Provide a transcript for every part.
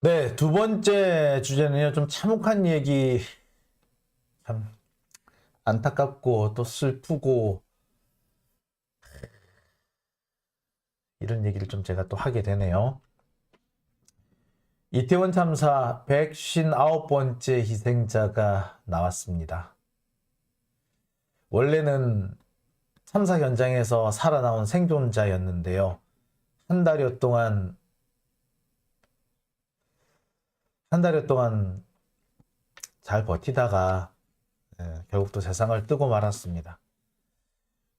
네, 두 번째 주제는요, 좀 참혹한 얘기, 참 안타깝고 또 슬프고 이런 얘기를 좀 제가 또 하게 되네요. 이태원 참사 159번째 희생자가 나왔습니다. 원래는 참사 현장에서 살아나온 생존자였는데요. 한 달여 동안 잘 버티다가 결국 또 세상을 뜨고 말았습니다.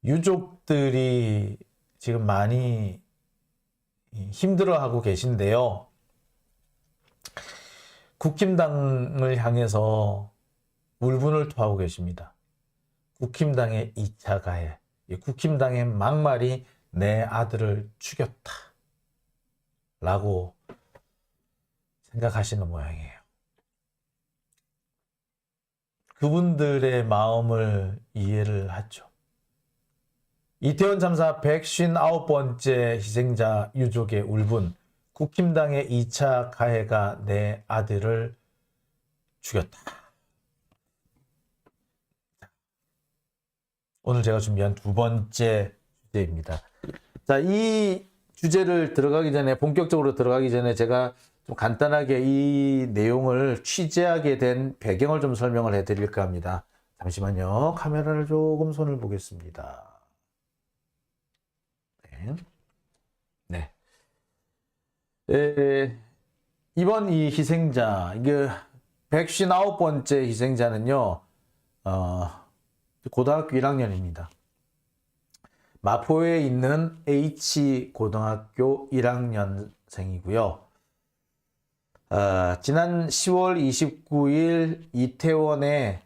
유족들이 지금 많이 힘들어하고 계신데요. 국힘당을 향해서 울분을 토하고 계십니다. 국힘당의 2차 가해, 국힘당의 막말이 내 아들을 죽였다 라고 생각하시는 모양이에요. 그분들의 마음을 이해를 하죠. 이태원 참사 159번째 희생자 유족의 울분, 국힘당의 2차 가해가 내 아들을 죽였다. 오늘 제가 준비한 두 번째 주제입니다. 자, 이 주제를 본격적으로 들어가기 전에 제가 좀 간단하게 이 내용을 취재하게 된 배경을 좀 설명을 해드릴까 합니다. 잠시만요. 카메라를 조금 손을 보겠습니다. 네. 이번 이 희생자, 이게 159번째 희생자는요, 고등학교 1학년입니다. 마포에 있는 H고등학교 1학년생이고요. 지난 10월 29일 이태원에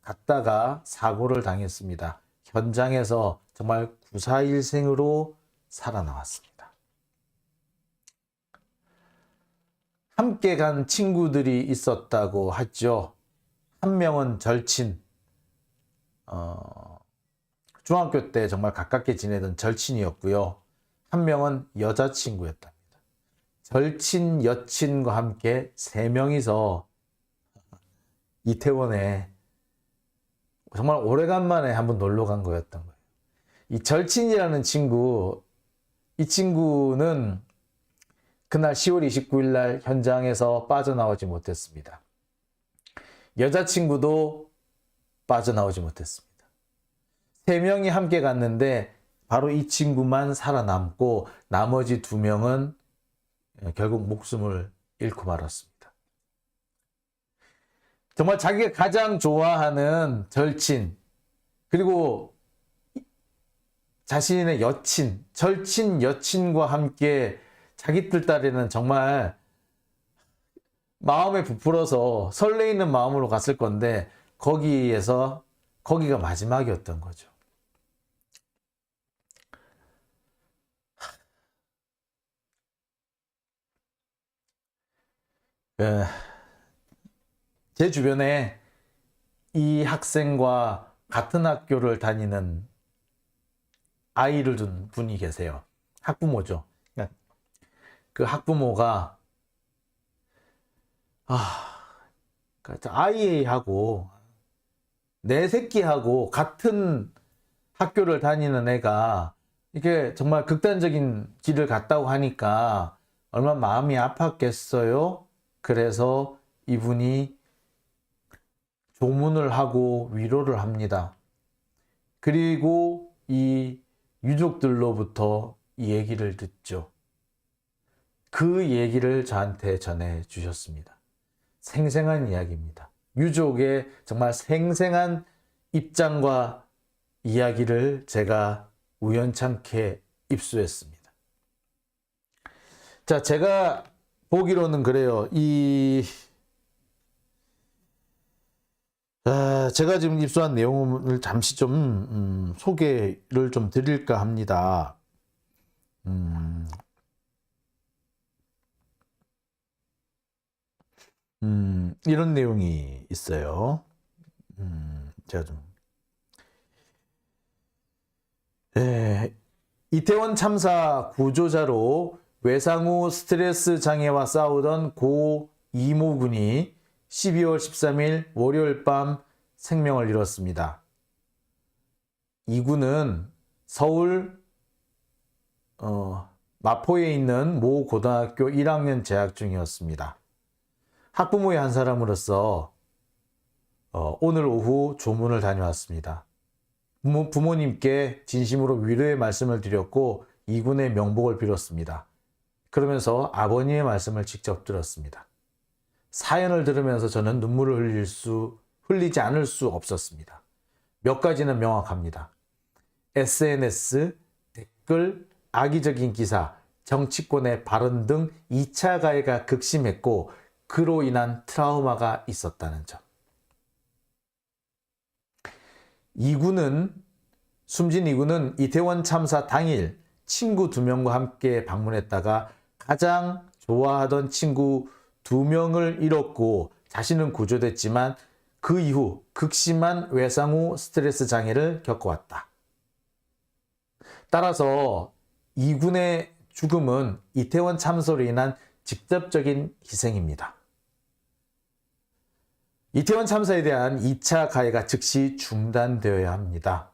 갔다가 사고를 당했습니다. 현장에서 정말 구사일생으로 살아나왔습니다. 함께 간 친구들이 있었다고 하죠. 한 명은 절친, 중학교 때 정말 가깝게 지내던 절친이었고요. 한 명은 여자친구였답니다. 절친, 여친과 함께 3명이서 이태원에 정말 오래간만에 한번 놀러 간 거였던 거예요. 이 절친이라는 친구, 이 친구는 그날 10월 29일 날 현장에서 빠져나오지 못했습니다. 여자친구도 빠져나오지 못했습니다. 3명이 함께 갔는데 바로 이 친구만 살아남고 나머지 2명은 결국 목숨을 잃고 말았습니다. 정말 자기가 가장 좋아하는 절친, 그리고 자신의 여친, 절친 여친과 함께 자기 뜰딸에는 정말 마음에 부풀어서 설레이는 마음으로 갔을 건데 거기가 마지막이었던 거죠. 제 주변에 이 학생과 같은 학교를 다니는 아이를 둔 분이 계세요. 학부모죠. 그 학부모가 아이하고 내 새끼하고 같은 학교를 다니는 애가 이게 정말 극단적인 길을 갔다고 하니까 얼마나 마음이 아팠겠어요. 그래서 이분이 조문을 하고 위로를 합니다. 그리고 이 유족들로부터 이 얘기를 듣죠. 그 얘기를 저한테 전해 주셨습니다. 생생한 이야기입니다. 유족의 정말 생생한 입장과 이야기를 제가 우연찮게 입수했습니다. 자, 제가 보기로는 그래요. 제가 지금 입수한 내용을 잠시 좀 소개를 좀 드릴까 합니다. 이런 내용이 있어요. 제가 좀 이태원 참사 구조자로 외상후 스트레스 장애와 싸우던 고 이모군이 12월 13일 월요일 밤 생명을 잃었습니다. 이군은 서울 마포에 있는 모 고등학교 1학년 재학 중이었습니다. 학부모의 한 사람으로서 오늘 오후 조문을 다녀왔습니다. 부모님께 진심으로 위로의 말씀을 드렸고 이군의 명복을 빌었습니다. 그러면서 아버님의 말씀을 직접 들었습니다. 사연을 들으면서 저는 눈물을 흘리지 않을 수 없었습니다. 몇 가지는 명확합니다. SNS, 댓글, 악의적인 기사, 정치권의 발언 등 2차 가해가 극심했고 그로 인한 트라우마가 있었다는 점. 숨진 이군은 이태원 참사 당일 친구 2명과 함께 방문했다가 가장 좋아하던 친구 2명을 잃었고 자신은 구조됐지만 그 이후 극심한 외상후 스트레스 장애를 겪어왔다. 따라서 이군의 죽음은 이태원 참사로 인한 직접적인 희생입니다. 이태원 참사에 대한 2차 가해가 즉시 중단되어야 합니다.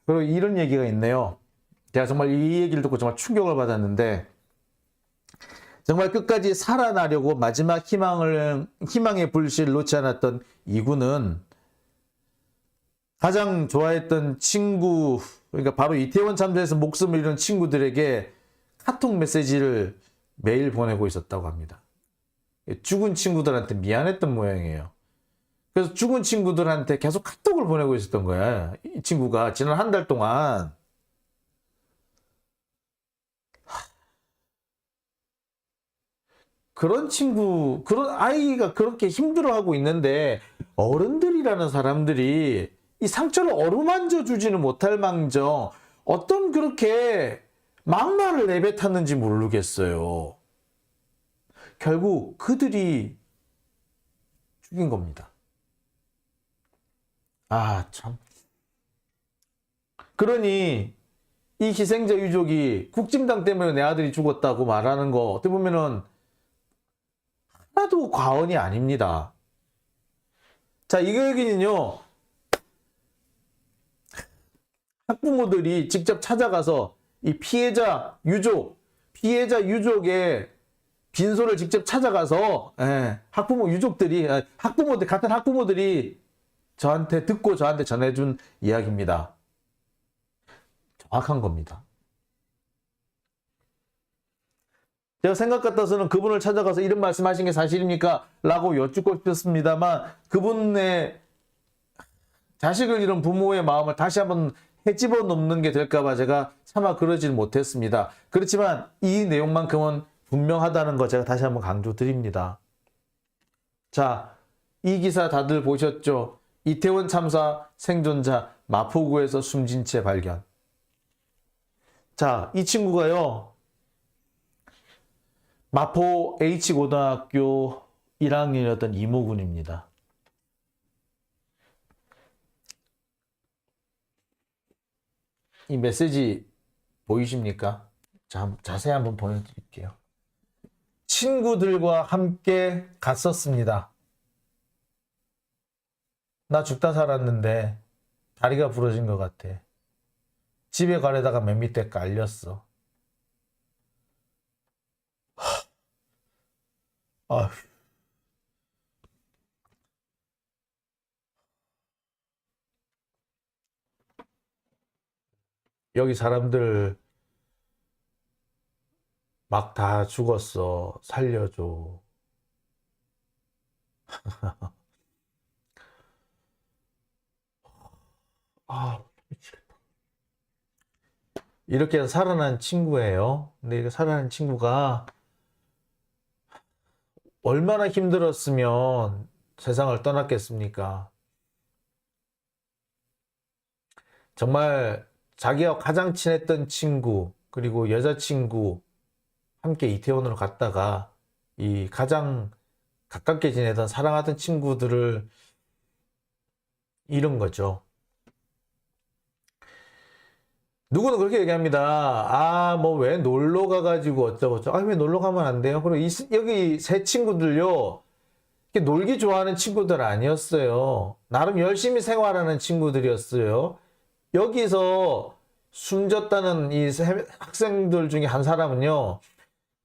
그리고 이런 얘기가 있네요. 제가 정말 이 얘기를 듣고 정말 충격을 받았는데, 정말 끝까지 살아나려고 마지막 희망의 불씨를 놓지 않았던 이군은 가장 좋아했던 친구, 그러니까 바로 이태원 참사에서 목숨을 잃은 친구들에게 카톡 메시지를 매일 보내고 있었다고 합니다. 죽은 친구들한테 미안했던 모양이에요. 그래서 죽은 친구들한테 계속 카톡을 보내고 있었던 거야. 이 친구가 지난 한 달 동안. 그런 아이가 그렇게 힘들어하고 있는데 어른들이라는 사람들이 이 상처를 어루만져 주지는 못할 망정 어떤 그렇게 막말을 내뱉었는지 모르겠어요. 결국 그들이 죽인 겁니다. 참. 그러니 이 희생자 유족이 국진당 때문에 내 아들이 죽었다고 말하는 거 어떻게 보면은 하나도 과언이 아닙니다. 자, 이 얘기는요, 학부모들이 직접 찾아가서 이 피해자 유족의 빈소를 직접 찾아가서 같은 학부모들이 저한테 전해준 이야기입니다. 정확한 겁니다. 제가 생각 같아서는 그분을 찾아가서 이런 말씀하신 게 사실입니까? 라고 여쭙고 싶었습니다만 그분의 자식을 잃은 부모의 마음을 다시 한번 헤집어 놓는 게 될까봐 제가 차마 그러질 못했습니다. 그렇지만 이 내용만큼은 분명하다는 거 제가 다시 한번 강조드립니다. 자, 이 기사 다들 보셨죠? 이태원 참사 생존자 마포구에서 숨진 채 발견. 자, 이 친구가요, 마포 H고등학교 1학년이었던 이모군입니다. 이 메시지 보이십니까? 자, 자세히 한번 보여드릴게요. 친구들과 함께 갔었습니다. 나 죽다 살았는데 다리가 부러진 것 같아. 집에 가려다가 맨 밑에 깔렸어. 아휴. 여기 사람들 막 다 죽었어. 살려줘. 미치겠다. 이렇게 살아난 친구예요. 근데 이 살아난 친구가 얼마나 힘들었으면 세상을 떠났겠습니까? 정말 자기와 가장 친했던 친구, 그리고 여자친구 함께 이태원으로 갔다가 이 가장 가깝게 지내던 사랑하던 친구들을 잃은 거죠. 누구는 그렇게 얘기합니다. 아, 뭐 왜 놀러 가가지고 어쩌고저쩌고. 아, 왜 놀러 가면 안 돼요? 그리고 여기 세 친구들요. 이렇게 놀기 좋아하는 친구들 아니었어요. 나름 열심히 생활하는 친구들이었어요. 여기서 숨졌다는 이 학생들 중에 한 사람은요.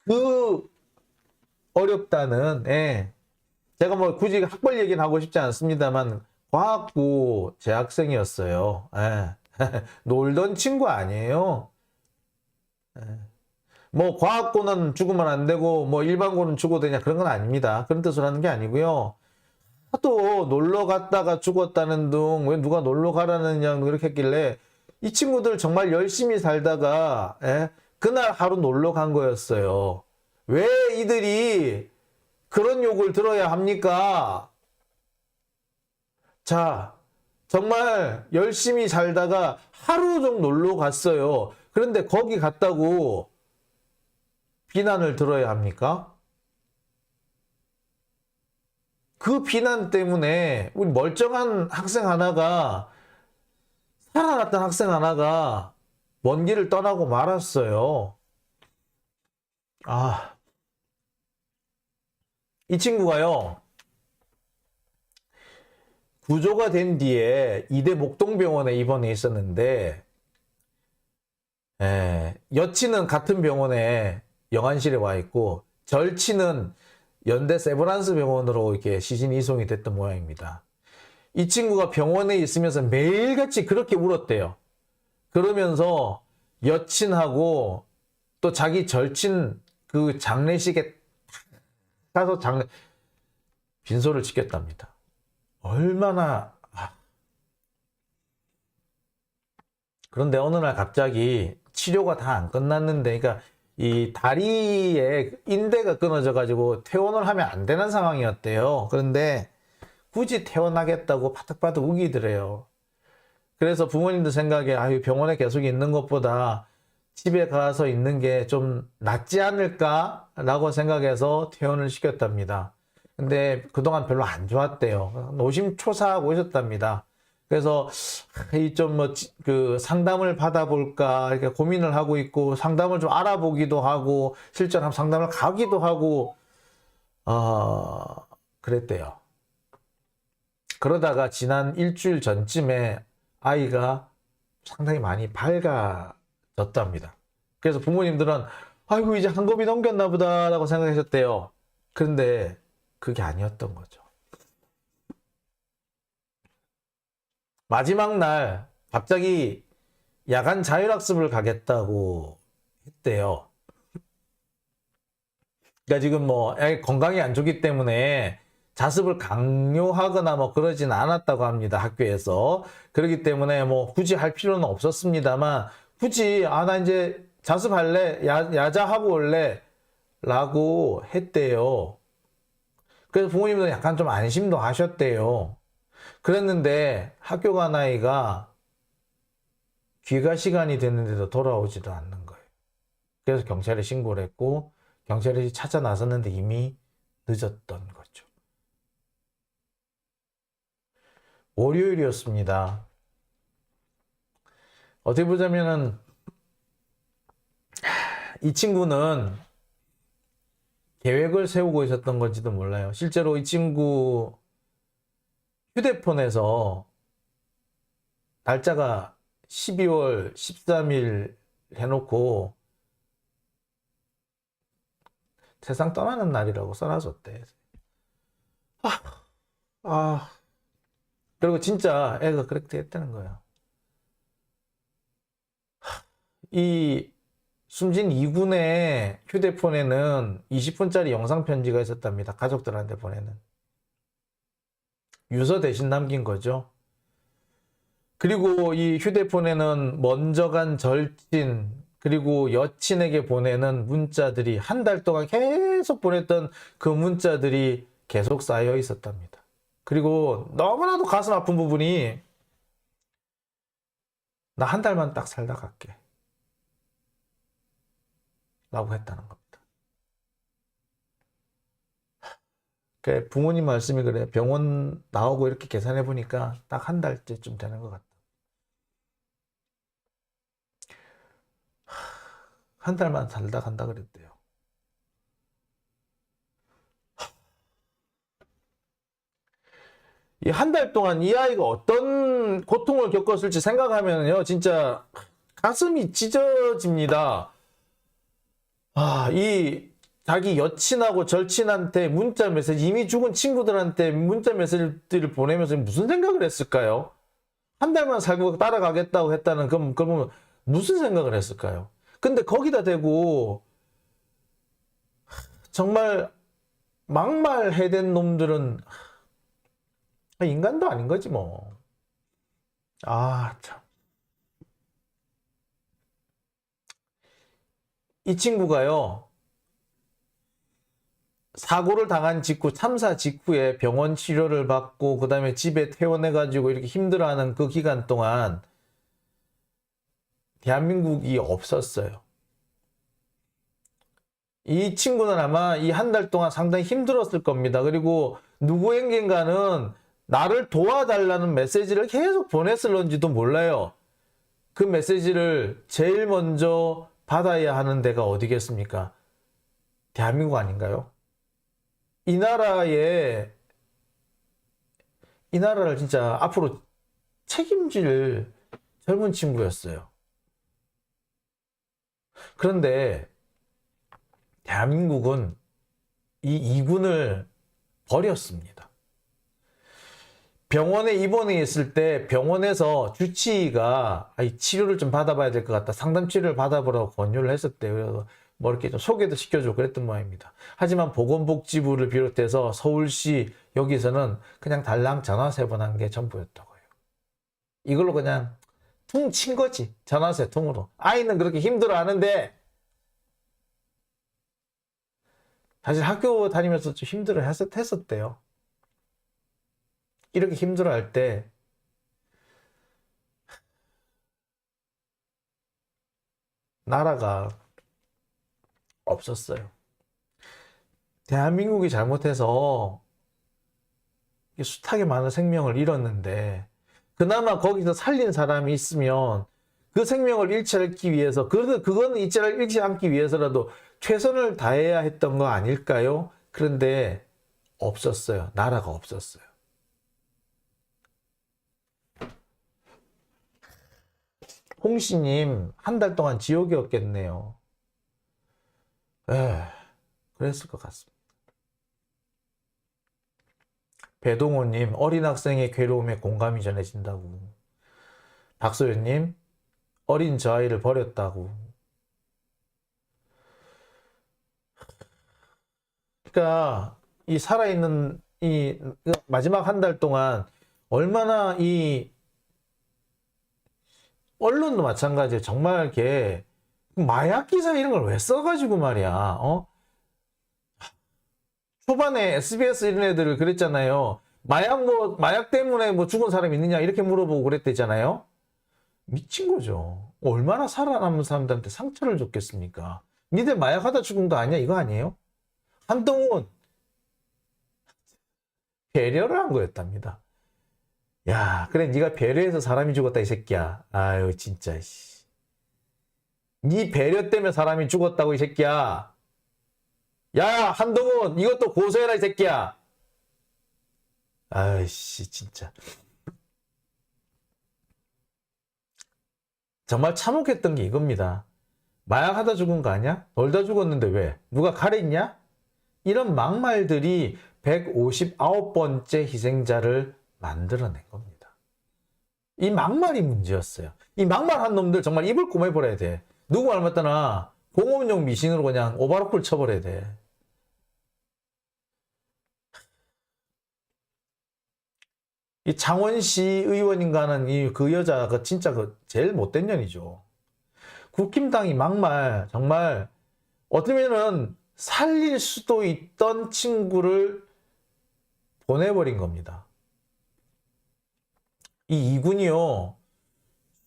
그 어렵다는, 예. 제가 뭐 굳이 학벌 얘기는 하고 싶지 않습니다만 과학부 재학생이었어요. 예. 놀던 친구 아니에요. 뭐 과학고는 죽으면 안 되고 뭐 일반고는 죽어도 되냐 그런 건 아닙니다. 그런 뜻으로 하는 게 아니고요. 또 놀러 갔다가 죽었다는 둥 왜 누가 놀러 가라느냐 그렇게 했길래 이 친구들 정말 열심히 살다가 예? 그날 하루 놀러 간 거였어요. 왜 이들이 그런 욕을 들어야 합니까? 자, 정말 열심히 살다가 하루 좀 놀러 갔어요. 그런데 거기 갔다고 비난을 들어야 합니까? 그 비난 때문에 우리 멀쩡한 학생 하나가 살아났던 학생 하나가 먼 길을 떠나고 말았어요. 아, 이 친구가요. 구조가 된 뒤에 이대 목동병원에 입원해 있었는데 여친은 같은 병원에 영안실에 와 있고 절친은 연대 세브란스 병원으로 이렇게 시신 이송이 됐던 모양입니다. 이 친구가 병원에 있으면서 매일같이 그렇게 울었대요. 그러면서 여친하고 또 자기 절친 그 장례식에 가서 빈소를 지켰답니다. 얼마나 그런데 어느 날 갑자기 치료가 다 안 끝났는데 그러니까 이 다리에 인대가 끊어져 가지고 퇴원을 하면 안 되는 상황이었대요. 그런데 굳이 퇴원하겠다고 파득파득 우기더래요. 그래서 부모님들 생각에 아유 병원에 계속 있는 것보다 집에 가서 있는 게 좀 낫지 않을까라고 생각해서 퇴원을 시켰답니다. 근데 그동안 별로 안 좋았대요. 노심초사하고 있었답니다. 그래서 이 좀 뭐 그 상담을 받아볼까 이렇게 고민을 하고 있고 상담을 좀 알아보기도 하고 실제로 상담을 가기도 하고 그랬대요. 그러다가 지난 일주일 전쯤에 아이가 상당히 많이 밝아졌답니다. 그래서 부모님들은 아이고 이제 한 겁이 넘겼나 보다라고 생각하셨대요. 그런데 그게 아니었던 거죠. 마지막 날 갑자기 야간 자율학습을 가겠다고 했대요. 그러니까 지금 뭐 건강이 안 좋기 때문에 자습을 강요하거나 뭐 그러진 않았다고 합니다. 학교에서. 그렇기 때문에 뭐 굳이 할 필요는 없었습니다만 굳이 나 이제 자습할래? 야자하고 올래? 라고 했대요. 그래서 부모님도 약간 좀 안심도 하셨대요. 그랬는데 학교 간 아이가 귀가 시간이 됐는데도 돌아오지도 않는 거예요. 그래서 경찰에 신고를 했고 경찰이 찾아 나섰는데 이미 늦었던 거죠. 월요일이었습니다. 어떻게 보자면은 이 친구는 계획을 세우고 있었던 건지도 몰라요. 실제로 이 친구 휴대폰에서 날짜가 12월 13일 해놓고 세상 떠나는 날이라고 써놔줬대. 그리고 진짜 애가 그렇게 했다는 거예요. 이 숨진 이군의 휴대폰에는 20분짜리 영상 편지가 있었답니다. 가족들한테 보내는. 유서 대신 남긴 거죠. 그리고 이 휴대폰에는 먼저 간 절친, 그리고 여친에게 보내는 문자들이 한 달 동안 계속 보냈던 그 문자들이 계속 쌓여 있었답니다. 그리고 너무나도 가슴 아픈 부분이 나 한 달만 딱 살다 갈게. 라고 했다는 겁니다. 부모님 말씀이 그래. 병원 나오고 이렇게 계산해 보니까 딱 한 달째쯤 되는 것 같다. 한 달만 살다 간다 그랬대요. 이 한 달 동안 이 아이가 어떤 고통을 겪었을지 생각하면요, 진짜 가슴이 찢어집니다. 이 자기 여친하고 절친한테 문자 메시지, 이미 죽은 친구들한테 문자 메시지를 보내면서 무슨 생각을 했을까요? 한 달만 살고 따라가겠다고 했다는, 그러면 무슨 생각을 했을까요? 근데 거기다 대고 정말 막말 해댄 놈들은 인간도 아닌 거지 뭐. 참. 이 친구가요, 사고를 당한 직후, 참사 직후에 병원 치료를 받고 그 다음에 집에 퇴원해가지고 이렇게 힘들어하는 그 기간 동안 대한민국이 없었어요. 이 친구는 아마 이 한 달 동안 상당히 힘들었을 겁니다. 그리고 누구에겐가는 나를 도와달라는 메시지를 계속 보냈을런지도 몰라요. 그 메시지를 제일 먼저 받아야 하는 데가 어디겠습니까? 대한민국 아닌가요? 이 나라를 진짜 앞으로 책임질 젊은 친구였어요. 그런데 대한민국은 이 이군을 버렸습니다. 병원에 입원해 있을 때 병원에서 주치의가 치료를 좀 받아봐야 될 것 같다, 상담 치료를 받아보라고 권유를 했었대요. 그래서 뭐 이렇게 좀 소개도 시켜주고 그랬던 모양입니다. 하지만 보건복지부를 비롯해서 서울시 여기서는 그냥 달랑 전화 3번 한 게 전부였다고 해요. 이걸로 그냥 퉁 친 거지. 전화세 통으로. 아이는 그렇게 힘들어하는데, 사실 학교 다니면서 좀 힘들어 했었대요. 이렇게 힘들어할 때 나라가 없었어요. 대한민국이 잘못해서 숱하게 많은 생명을 잃었는데, 그나마 거기서 살린 사람이 있으면 그 생명을 잃지 않기 위해서, 그거는 잃지 않기 위해서라도 최선을 다해야 했던 거 아닐까요? 그런데 없었어요. 나라가 없었어요. 홍씨님, 한 달 동안 지옥이었겠네요. 그랬을 것 같습니다. 배동호님, 어린 학생의 괴로움에 공감이 전해진다고. 박소연님, 어린 저 아이를 버렸다고. 그러니까 이 살아있는 이 마지막 한 달 동안 얼마나 이 언론도 마찬가지예요. 정말 이렇게 마약 기사 이런 걸 왜 써가지고 말이야. 초반에 SBS 이런 애들을 그랬잖아요. 마약 때문에 뭐 죽은 사람이 있느냐 이렇게 물어보고 그랬대잖아요. 미친 거죠. 얼마나 살아남은 사람들한테 상처를 줬겠습니까? 니들 마약하다 죽은 거 아니야? 이거 아니에요? 한동훈 배려를 한 거였답니다. 야, 그래 네가 배려해서 사람이 죽었다 이 새끼야. 아유 진짜 씨. 네 배려 때문에 사람이 죽었다고 이 새끼야. 야, 한동훈 이것도 고소해라 이 새끼야. 아이씨 진짜. 정말 참혹했던 게 이겁니다. 마약하다 죽은 거 아니야? 놀다 죽었는데 왜? 누가 가랬냐? 이런 막말들이 159번째 희생자를 만들어낸 겁니다. 이 막말이 문제였어요. 이 막말한 놈들 정말 입을 꼬매버려야 돼. 누구 말 맞다나 공업용 미신으로 그냥 오바로크를 쳐버려야 돼. 이 창원시 의원인가는 그 여자가 진짜 제일 못된 년이죠. 국힘당이 막말 정말 어쩌면은 살릴 수도 있던 친구를 보내버린 겁니다. 이 이군이요,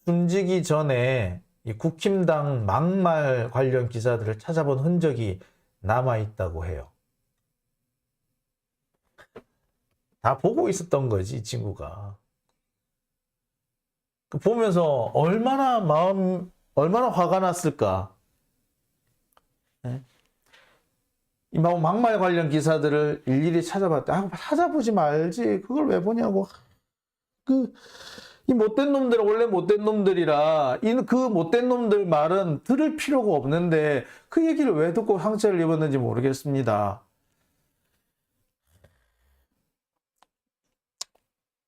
숨지기 전에 이 국힘당 막말 관련 기사들을 찾아본 흔적이 남아있다고 해요. 다 보고 있었던 거지, 이 친구가. 보면서 얼마나 화가 났을까. 예? 이 막말 관련 기사들을 일일이 찾아봤대. 찾아보지 말지. 그걸 왜 보냐고. 이 못된 놈들은 원래 못된 놈들이라 그 못된 놈들 말은 들을 필요가 없는데 그 얘기를 왜 듣고 상처를 입었는지 모르겠습니다.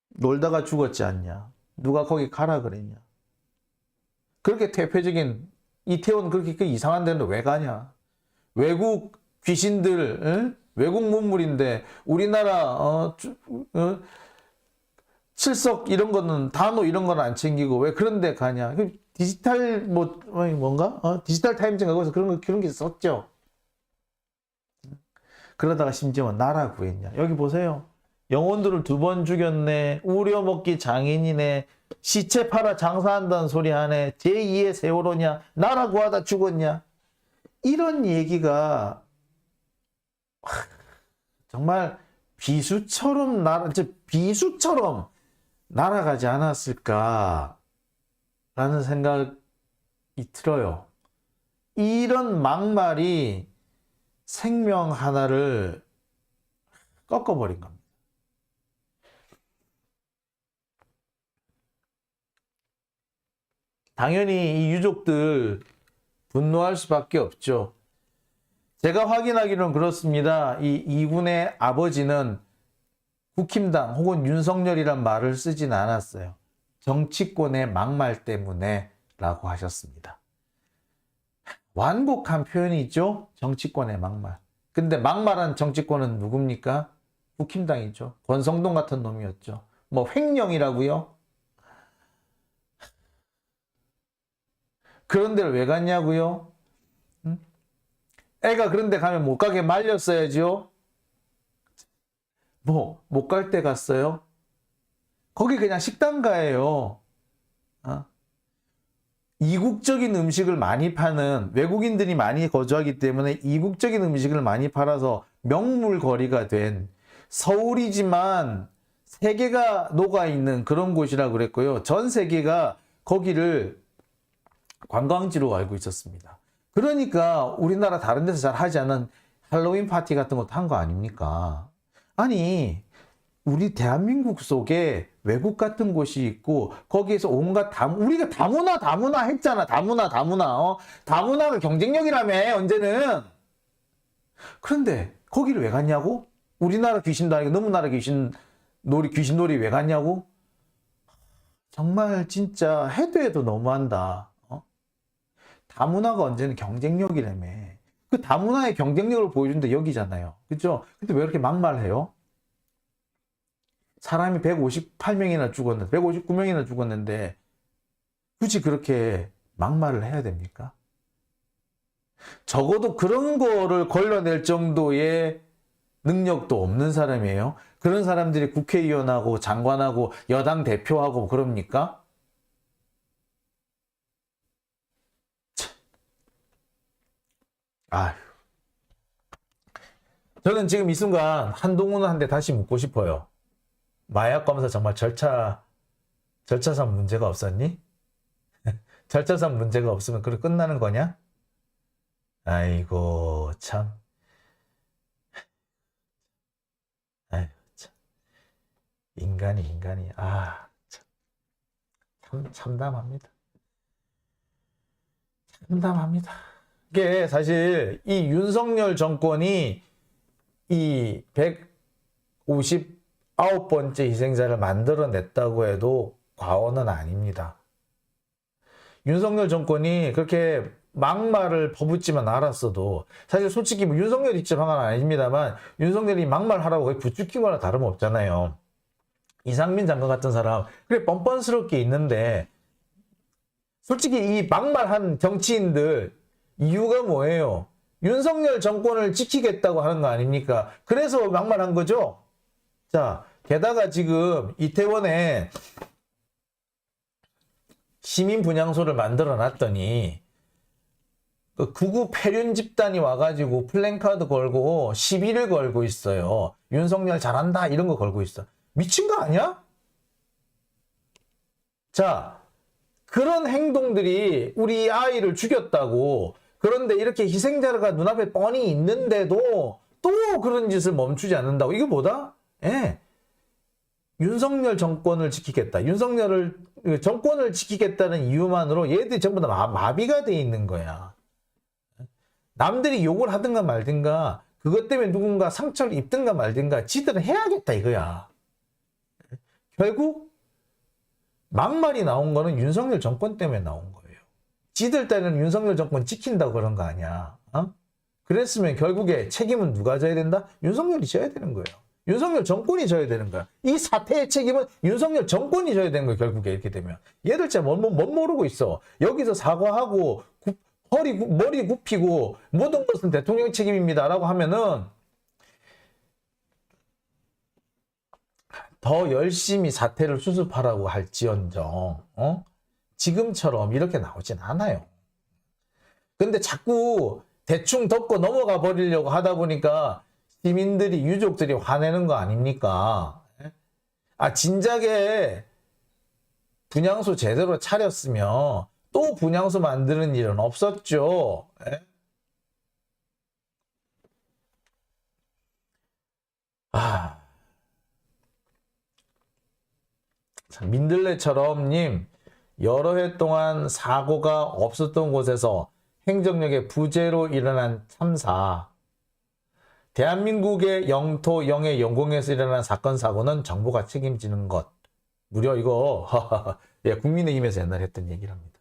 놀다가 죽었지 않냐. 누가 거기 가라 그랬냐. 그렇게 퇴폐적인 이태원 그렇게 그 이상한 데는 왜 가냐. 외국 귀신들, 응? 외국 문물인데 우리나라 칠석 이런 거는 단어 이런 건 안 챙기고 왜 그런 데 가냐. 디지털 뭔가? 디지털 타임즈인가 거기서 그런 게 썼죠. 그러다가 심지어 나라 구했냐. 여기 보세요. 영혼들을 2번 죽였네. 우려먹기 장인이네. 시체 팔아 장사한다는 소리 하네. 제2의 세월호냐. 나라 구하다 죽었냐. 이런 얘기가 정말 비수처럼 날아가지 않았을까라는 생각이 들어요. 이런 막말이 생명 하나를 꺾어버린 겁니다. 당연히 이 유족들 분노할 수밖에 없죠. 제가 확인하기로는 그렇습니다. 이 이군의 아버지는 국힘당 혹은 윤석열이란 말을 쓰진 않았어요. 정치권의 막말 때문에 라고 하셨습니다. 완곡한 표현이죠. 정치권의 막말. 근데 막말한 정치권은 누굽니까? 국힘당이죠. 권성동 같은 놈이었죠. 뭐 횡령이라고요? 그런 데를 왜 갔냐고요? 응? 애가 그런 데 가면 못 가게 말렸어야죠. 뭐 못 갈 때 갔어요? 거기 그냥 식당가예요. 이국적인 음식을 많이 파는 외국인들이 많이 거주하기 때문에 이국적인 음식을 많이 팔아서 명물거리가 된 서울이지만 세계가 녹아있는 그런 곳이라고 그랬고요. 전 세계가 거기를 관광지로 알고 있었습니다. 그러니까 우리나라 다른 데서 잘 하지 않은 할로윈 파티 같은 것도 한 거 아닙니까? 아니 우리 대한민국 속에 외국 같은 곳이 있고 거기에서 온갖 우리가 다문화 했잖아. 다문화가 경쟁력이라며 언제는. 그런데 거기를 왜 갔냐고? 우리나라 귀신도 아니고 너무나라 귀신놀이 왜 갔냐고? 정말 진짜 해도 너무한다. 다문화가 언제는 경쟁력이라며. 그 다문화의 경쟁력을 보여준데 여기잖아요. 그죠? 근데 왜 이렇게 막말해요? 사람이 158명이나 죽었는데, 159명이나 죽었는데, 굳이 그렇게 막말을 해야 됩니까? 적어도 그런 거를 걸러낼 정도의 능력도 없는 사람이에요. 그런 사람들이 국회의원하고 장관하고 여당 대표하고 그럽니까? 아휴. 저는 지금 이 순간 한동훈한테 다시 묻고 싶어요. 마약 검사 정말 절차상 문제가 없었니? 절차상 문제가 없으면 그래 끝나는 거냐? 아이고 참. 아이고 참. 인간이 참 참담합니다. 이게 사실 이 윤석열 정권이 이 159번째 희생자를 만들어냈다고 해도 과언은 아닙니다. 윤석열 정권이 그렇게 막말을 퍼붓지만 않았어도 사실 솔직히 뭐 윤석열이 직접 한 건 아닙니다만 윤석열이 막말하라고 거의 부추긴 거나 다름없잖아요. 이상민 장관 같은 사람 그래 뻔뻔스럽게 있는데 솔직히 이 막말한 정치인들 이유가 뭐예요? 윤석열 정권을 지키겠다고 하는 거 아닙니까? 그래서 막말한 거죠? 자, 게다가 지금 이태원에 시민 분향소를 만들어 놨더니 그 구구 폐륜 집단이 와가지고 플랜카드 걸고 시비를 걸고 있어요. 윤석열 잘한다 이런 거 걸고 있어. 미친 거 아니야? 자, 그런 행동들이 우리 아이를 죽였다고 그런데 이렇게 희생자가 눈앞에 뻔히 있는데도 또 그런 짓을 멈추지 않는다고. 이게 뭐다? 예. 윤석열 정권을 지키겠다. 정권을 지키겠다는 이유만으로 얘들이 전부 다 마비가 돼 있는 거야. 남들이 욕을 하든가 말든가, 그것 때문에 누군가 상처를 입든가 말든가, 지들은 해야겠다 이거야. 결국 막말이 나온 거는 윤석열 정권 때문에 나온 거예요. 지들 때는 윤석열 정권 지킨다고 그런 거 아니야. 그랬으면 결국에 책임은 누가 져야 된다? 윤석열이 져야 되는 거예요. 윤석열 정권이 져야 되는 거야. 이 사태의 책임은 윤석열 정권이 져야 되는 거야, 결국에 이렇게 되면. 얘들 진짜 뭔 모르고 있어. 여기서 사과하고 머리 굽히고 모든 것은 대통령 책임입니다라고 하면은 더 열심히 사태를 수습하라고 할지언정 지금처럼 이렇게 나오진 않아요. 근데 자꾸 대충 덮고 넘어가 버리려고 하다 보니까 시민들이, 유족들이 화내는 거 아닙니까? 진작에 분향소 제대로 차렸으면 또 분향소 만드는 일은 없었죠. 민들레처럼님, 여러 해 동안 사고가 없었던 곳에서 행정력의 부재로 일어난 참사. 대한민국의 영토, 영해, 영공에서 일어난 사건, 사고는 정부가 책임지는 것. 무려 이거 예, 국민의힘에서 옛날에 했던 얘기랍니다.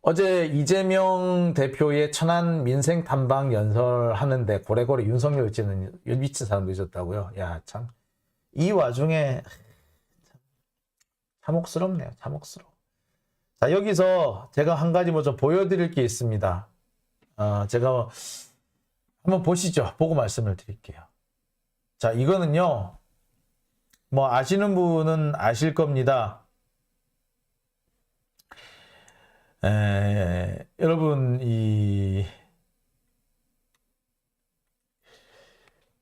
어제 이재명 대표의 천안 민생 탐방 연설하는데 고래고래 윤석열 찍는 미친 사람도 있었다고요. 야, 참. 이 와중에 참혹스럽네요. 참혹스러워. 자, 여기서 제가 한 가지 좀 보여드릴 게 있습니다. 제가 한번 보시죠. 보고 말씀을 드릴게요. 자, 이거는요, 뭐 아시는 분은 아실 겁니다. 여러분,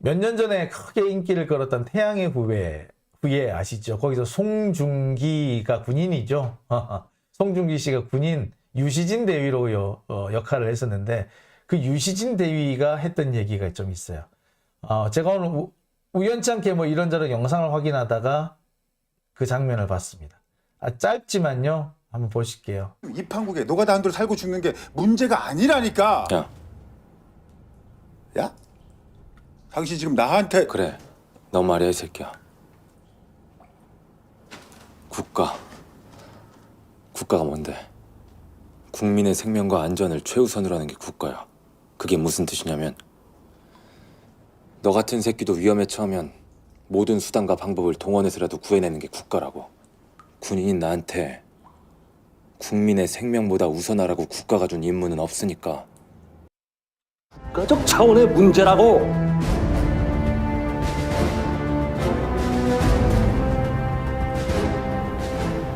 몇 년 전에 크게 인기를 끌었던 태양의 후예 아시죠? 거기서 송중기가 군인이죠. 송중기 씨가 군인 유시진 대위로 역할을 했었는데, 그 유시진 대위가 했던 얘기가 좀 있어요. 제가 오늘 우연찮게 뭐 이런저런 영상을 확인하다가 그 장면을 봤습니다. 짧지만요, 한번 보실게요. 이 판국에 노가다 한도로 살고 죽는 게 문제가 아니라니까. 야? 당신 지금 나한테. 그래, 너 말이야 이 새끼야. 국가가 뭔데? 국민의 생명과 안전을 최우선으로 하는 게 국가야. 그게 무슨 뜻이냐면, 너 같은 새끼도 위험에 처하면 모든 수단과 방법을 동원해서라도 구해내는 게 국가라고. 군인인 나한테 국민의 생명보다 우선하라고 국가가 준 임무는 없으니까. 국가적 차원의 문제라고.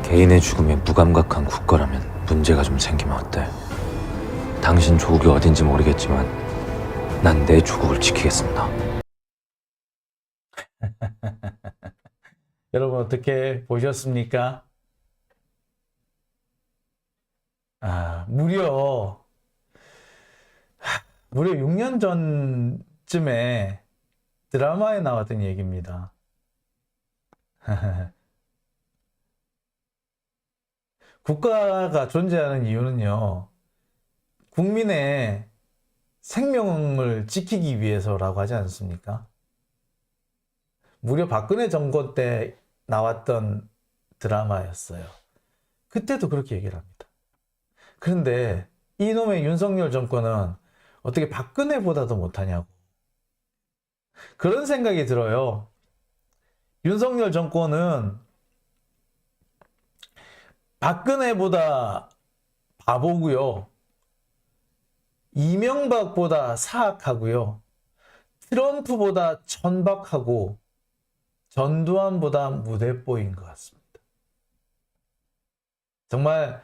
개인의 죽음에 무감각한 국가라면 문제가 좀 생기면 어때? 당신 조국이 어딘지 모르겠지만 난 내 조국을 지키겠습니다. 여러분 어떻게 보셨습니까? 무려 6년 전쯤에 드라마에 나왔던 얘기입니다. 국가가 존재하는 이유는요, 국민의 생명을 지키기 위해서라고 하지 않습니까? 무려 박근혜 정권 때 나왔던 드라마였어요. 그때도 그렇게 얘기를 합니다. 그런데 이놈의 윤석열 정권은 어떻게 박근혜보다도 못하냐고. 그런 생각이 들어요. 윤석열 정권은 박근혜보다 바보고요. 이명박보다 사악하고요. 트럼프보다 천박하고 전두환보다 무대뽀인 것 같습니다. 정말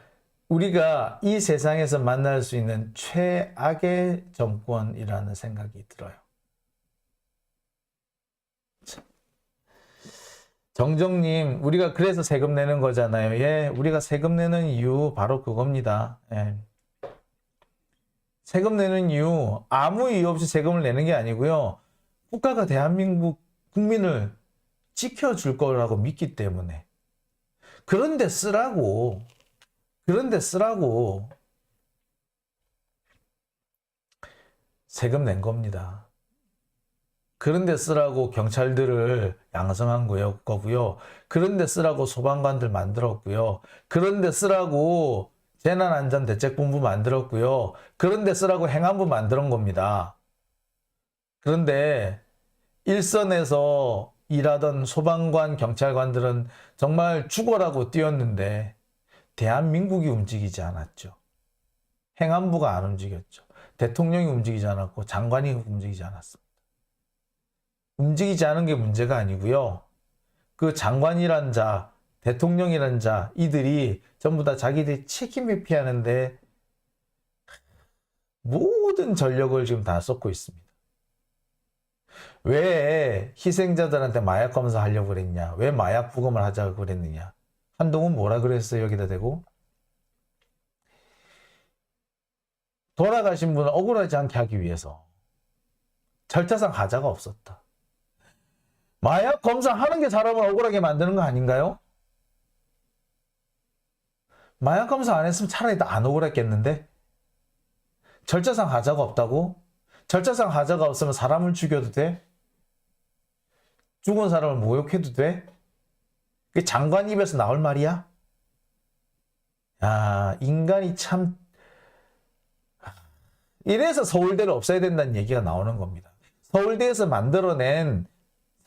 우리가 이 세상에서 만날 수 있는 최악의 정권이라는 생각이 들어요. 정정님, 우리가 그래서 세금 내는 거잖아요. 예, 우리가 세금 내는 이유 바로 그겁니다. 예. 세금 내는 이유, 아무 이유 없이 세금을 내는 게 아니고요. 국가가 대한민국 국민을 지켜줄 거라고 믿기 때문에. 그런데 쓰라고. 세금 낸 겁니다. 그런데 쓰라고 경찰들을 양성한 거고요. 그런데 쓰라고 소방관들 만들었고요. 그런데 쓰라고 재난안전대책본부 만들었고요. 그런데 쓰라고 행안부 만드는 겁니다. 그런데 일선에서 일하던 소방관, 경찰관들은 정말 죽어라고 뛰었는데 대한민국이 움직이지 않았죠. 행안부가 안 움직였죠. 대통령이 움직이지 않았고 장관이 움직이지 않았습니다. 움직이지 않은 게 문제가 아니고요. 그 장관이란 자, 대통령이란 자, 이들이 전부 다 자기들이 책임 회피하는데 모든 전력을 지금 다 쏟고 있습니다. 왜 희생자들한테 마약 검사하려고 그랬냐? 왜 마약 부검을 하자고 그랬느냐? 한동훈 뭐라 그랬어요? 여기다 대고? 돌아가신 분을 억울하지 않게 하기 위해서 절차상 하자가 없었다. 마약 검사하는 게 사람을 억울하게 만드는 거 아닌가요? 마약 검사 안 했으면 차라리 안 억울했겠는데? 절차상 하자가 없다고? 절차상 하자가 없으면 사람을 죽여도 돼? 죽은 사람을 모욕해도 돼? 그게 장관 입에서 나올 말이야? 야, 인간이 참... 이래서 서울대를 없애야 된다는 얘기가 나오는 겁니다. 서울대에서 만들어낸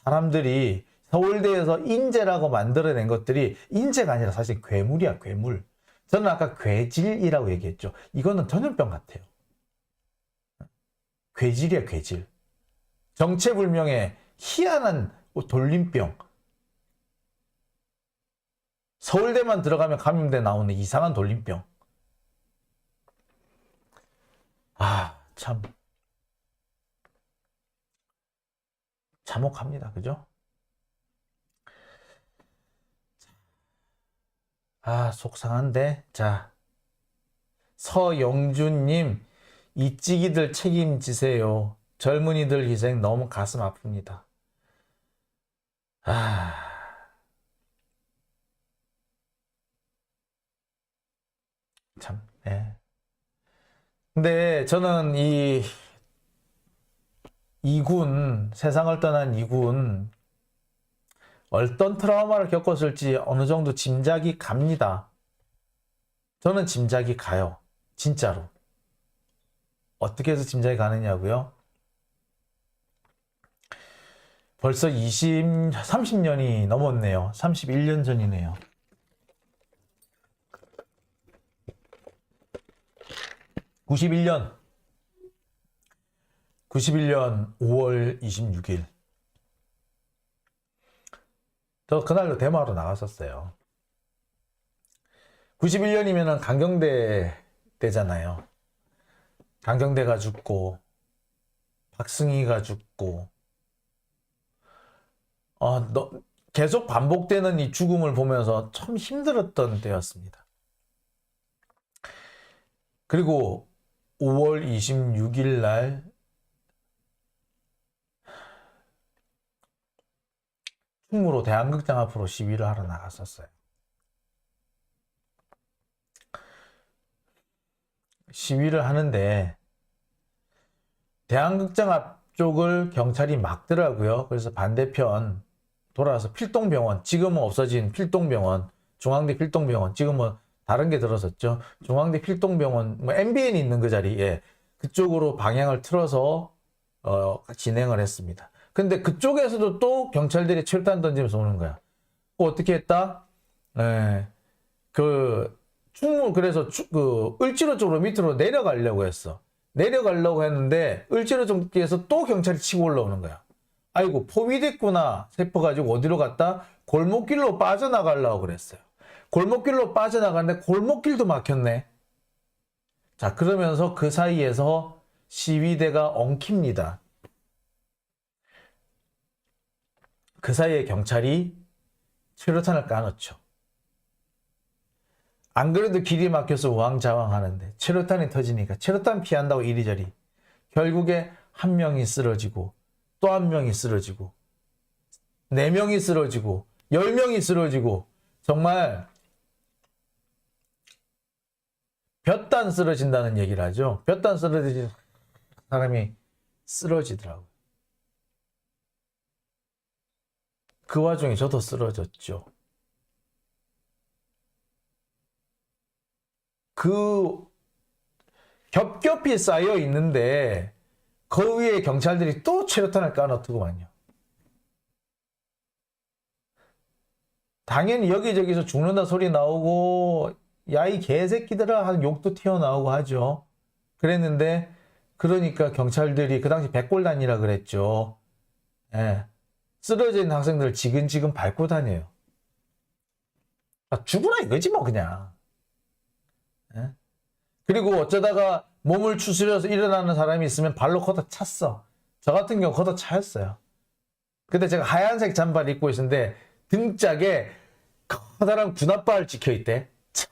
사람들이, 서울대에서 인재라고 만들어낸 것들이 인재가 아니라 사실 괴물이야, 괴물. 저는 아까 괴질이라고 얘기했죠. 이거는 전염병 같아요. 괴질이야, 괴질. 정체불명의 희한한 돌림병. 서울대만 들어가면 감염돼 나오는 이상한 돌림병. 아, 참. 참혹합니다. 그죠? 아, 속상한데. 자, 서영준님, 이찌기들 책임지세요. 젊은이들 희생 너무 가슴 아픕니다. 아, 참, 예. 근데 저는 이군, 세상을 떠난 이군, 어떤 트라우마를 겪었을지 어느 정도 짐작이 갑니다. 저는 짐작이 가요. 진짜로. 어떻게 해서 짐작이 가느냐고요? 벌써 30년이 넘었네요. 31년 전이네요. 91년 5월 26일. 저 그날로 대마로 나갔었어요. 91년이면 강경대 때잖아요. 강경대가 죽고 박승희가 죽고 계속 반복되는 이 죽음을 보면서 참 힘들었던 때였습니다. 그리고 5월 26일 날 충무로 대한극장 앞으로 시위를 하러 나갔었어요. 시위를 하는데 대한극장 앞쪽을 경찰이 막더라고요. 그래서 반대편 돌아와서 필동병원, 지금은 없어진 필동병원, 중앙대 필동병원, 지금은 다른 게 들어섰죠. 중앙대 필동병원, MBN이 있는 그 자리에 그쪽으로 방향을 틀어서 진행을 했습니다. 근데 그쪽에서도 또 경찰들이 철단 던지면서 오는 거야. 어떻게 했다? 그래서 을지로 쪽으로 밑으로 내려가려고 했어. 내려가려고 했는데 을지로 쪽에서 또 경찰이 치고 올라오는 거야. 아이고, 포위됐구나 싶어가지고 어디로 갔다? 골목길로 빠져나가려고 그랬어요. 골목길로 빠져나가는데 골목길도 막혔네. 자, 그러면서 그 사이에서 시위대가 엉킵니다. 그 사이에 경찰이 최루탄을 까놓죠. 안 그래도 길이 막혀서 우왕좌왕하는데 최루탄이 터지니까 최루탄 피한다고 이리저리. 결국에 한 명이 쓰러지고 또 한 명이 쓰러지고 4명이 쓰러지고 10명이 쓰러지고 정말 볕단 쓰러진다는 얘기를 하죠. 볕단 쓰러지는 사람이 쓰러지더라고요. 그 와중에 저도 쓰러졌죠. 그 겹겹이 쌓여 있는데 그 위에 경찰들이 또 최루탄을 까놓더구만요. 당연히 여기저기서 죽는다 소리 나오고 야 이 개새끼들아 하는 욕도 튀어나오고 하죠. 그랬는데 그러니까 경찰들이 그 당시 백골단이라 그랬죠. 예. 쓰러져 있는 학생들을 지근지근 밟고 다녀요. 아, 죽으라 이거지 뭐 그냥. 예? 그리고 어쩌다가 몸을 추스려서 일어나는 사람이 있으면 발로 걷어 찼어. 저 같은 경우 걷어 차였어요. 근데 제가 하얀색 잠바를 입고 있었는데 등짝에 커다란 군합발 찍혀있대. 참.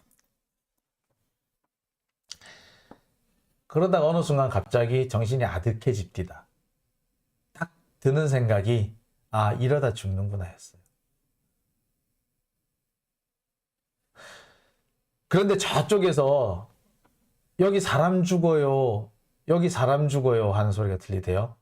그러다가 어느 순간 갑자기 정신이 아득해집디다. 딱 드는 생각이 아 이러다 죽는구나 했어요. 그런데 저쪽에서 여기 사람 죽어요. 여기 사람 죽어요 하는 소리가 들리대요.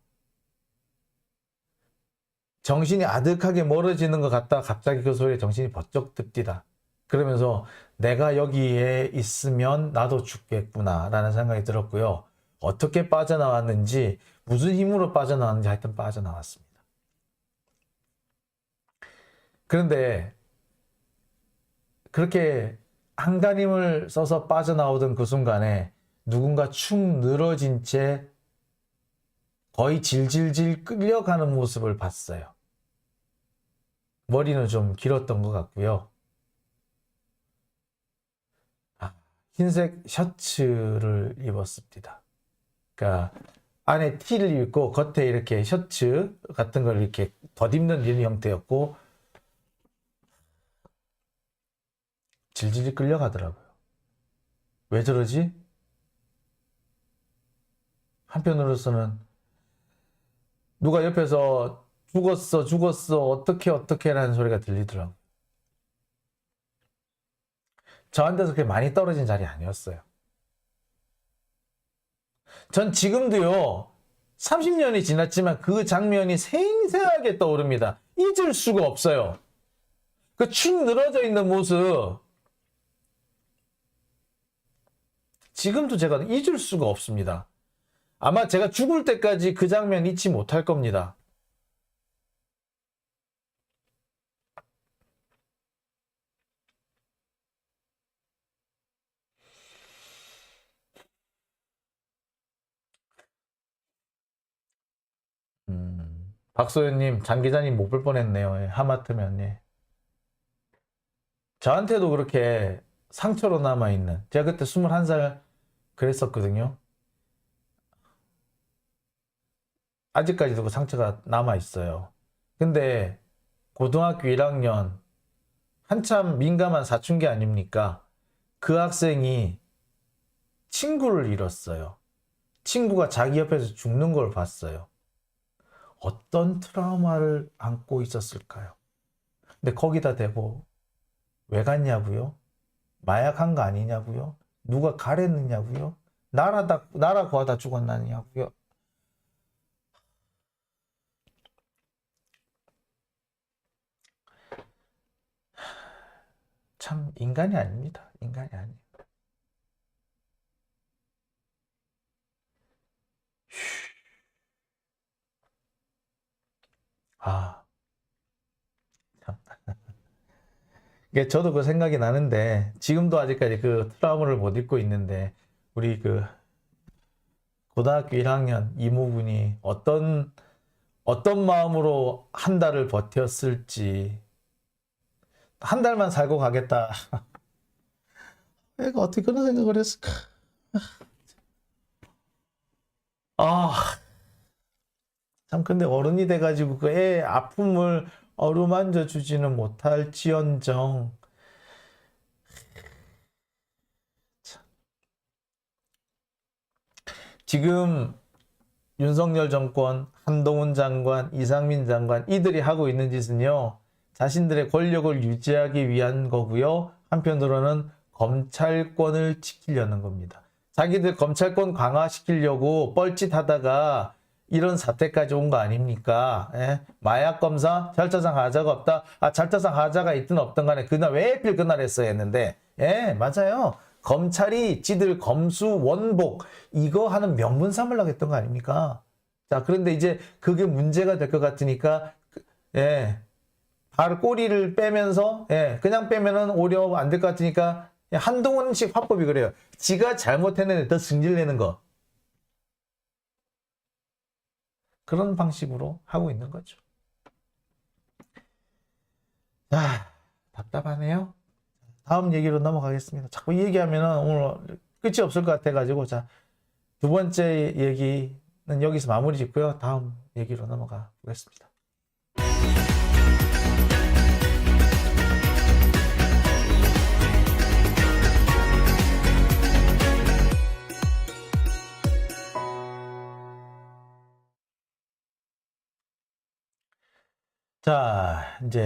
정신이 아득하게 멀어지는 것 같다 갑자기 그 소리에 정신이 번쩍 듭디다. 그러면서 내가 여기에 있으면 나도 죽겠구나 라는 생각이 들었고요. 어떻게 빠져나왔는지 무슨 힘으로 빠져나왔는지 하여튼 빠져나왔습니다. 그런데 그렇게 한가림을 써서 빠져나오던 그 순간에 누군가 축 늘어진 채 거의 질질질 끌려가는 모습을 봤어요. 머리는 좀 길었던 것 같고요. 흰색 셔츠를 입었습니다. 그러니까 안에 티를 입고 겉에 이렇게 셔츠 같은 걸 이렇게 덧입는 이런 형태였고 질질 끌려가더라고요. 왜 저러지? 한편으로서는 누가 옆에서 죽었어 어떻게 라는 소리가 들리더라고요. 저한테서 그렇게 많이 떨어진 자리 아니었어요. 전 지금도요 30년이 지났지만 그 장면이 생생하게 떠오릅니다. 잊을 수가 없어요. 그 축 늘어져 있는 모습 지금도 제가 잊을 수가 없습니다. 아마 제가 죽을 때까지 그 장면 잊지 못할 겁니다. 박소연님, 장 기자님 못 볼 뻔했네요. 예, 하마터면. 예. 저한테도 그렇게 상처로 남아있는, 제가 그때 21살 그랬었거든요. 아직까지도 그 상처가 남아있어요. 근데 고등학교 1학년 한참 민감한 사춘기 아닙니까? 그 학생이 친구를 잃었어요. 친구가 자기 옆에서 죽는 걸 봤어요. 어떤 트라우마를 안고 있었을까요? 근데 거기다 대고 왜 갔냐고요? 마약한 거 아니냐고요? 누가 가랬느냐고요? 나라 구하다 죽었나냐고요? 참 인간이 아닙니다. 인간이 아니에요. 아, 참. 이게 저도 그 생각이 나는데 지금도 아직까지 그 트라우마를 못 잊고 있는데 우리 그 고등학교 1학년 이모군이 어떤 마음으로 한 달을 버텼을지 한 달만 살고 가겠다. 애가 어떻게 그런 생각을 했을까? 아, 참 근데 어른이 돼가지고 그 애 아픔을 어루만져 주지는 못할지언정. 지금 윤석열 정권, 한동훈 장관, 이상민 장관 이들이 하고 있는 짓은요. 자신들의 권력을 유지하기 위한 거고요. 한편으로는 검찰권을 지키려는 겁니다. 자기들 검찰권 강화시키려고 뻘짓하다가 이런 사태까지 온 거 아닙니까? 예? 마약 검사 절차상 하자가 없다. 절차상 하자가 있든 없든 간에 그날 왜 하필 그날 했어야 했는데. 예, 맞아요. 검찰이 지들 검수 원복 이거 하는 명분 삼으려고 했던 거 아닙니까? 자, 그런데 이제 그게 문제가 될 것 같으니까 예. 바로 꼬리를 빼면서 예, 그냥 빼면은 오히려 안 될 것 같으니까 한동훈식 화법이 그래요. 지가 잘못했는데 더 승질내는 거. 그런 방식으로 하고 있는 거죠. 자, 답답하네요. 다음 얘기로 넘어가겠습니다. 자꾸 이 얘기하면은 오늘 끝이 없을 것 같아가지고 자, 두 번째 얘기는 여기서 마무리 짓고요. 다음 얘기로 넘어가 보겠습니다. 자, 이제